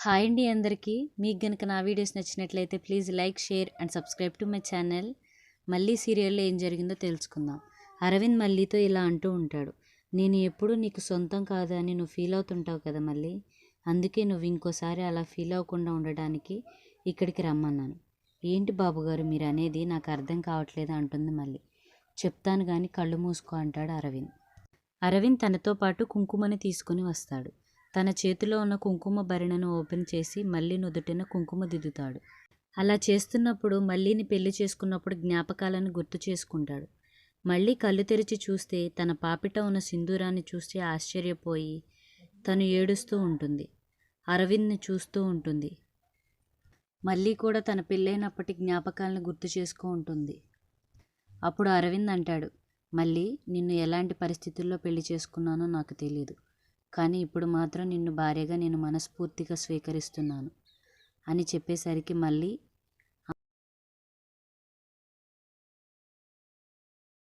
Hi అండి అందరికీ. మీకు గనుక నా వీడియోస్ నచ్చినట్లయితే please like, share and subscribe to my channel. మళ్ళీ సీరియల్లో ఏం జరిగిందో తెలుసుకుందాం. అరవింద్ మల్లీతో ఇలా అంటూ ఉంటాడు, నేను ఎప్పుడు నీకు సొంతం కాదు అని నువ్వు ఫీల్ అవుతుంటావు కదా మళ్ళీ, అందుకే నువ్వు ఇంకోసారి అలా ఫీల్ అవ్వకుండా ఉండడానికి ఇక్కడికి రమ్మన్నాను. ఏంటి బాబుగారు మీరు అనేది, నాకు అర్థం కావట్లేదు అంటుంది మళ్ళీ. చెప్తాను కానీ కళ్ళు మూసుకో అంటాడు అరవింద్. అరవింద్ తనతో పాటు కుంకుమని తీసుకుని వస్తాడు. తన చేతిలో ఉన్న కుంకుమ భరిణను ఓపెన్ చేసి మళ్ళీ నుదుటిన కుంకుమ దిద్దుతాడు. అలా చేస్తున్నప్పుడు మళ్ళీని పెళ్లి చేసుకున్నప్పుడు జ్ఞాపకాలను గుర్తు చేసుకుంటాడు. మళ్ళీ కళ్ళు తెరిచి చూస్తే తన పాపిట ఉన్న సింధూరాన్ని చూసి ఆశ్చర్యపోయి తను ఏడుస్తూ ఉంటుంది. అరవింద్ని చూస్తూ ఉంటుంది. మళ్ళీ కూడా తన పెళ్ళైనప్పటి జ్ఞాపకాలను గుర్తు చేసుకు ఉంటుంది. అప్పుడు అరవింద్ అంటాడు, మళ్ళీ నిన్ను ఎలాంటి పరిస్థితుల్లో పెళ్లి చేసుకున్నానో నాకు తెలీదు, కానీ ఇప్పుడు మాత్రం నిన్ను భార్యగా నేను మనస్ఫూర్తిగా స్వీకరిస్తున్నాను అని చెప్పేసరికి మళ్ళీ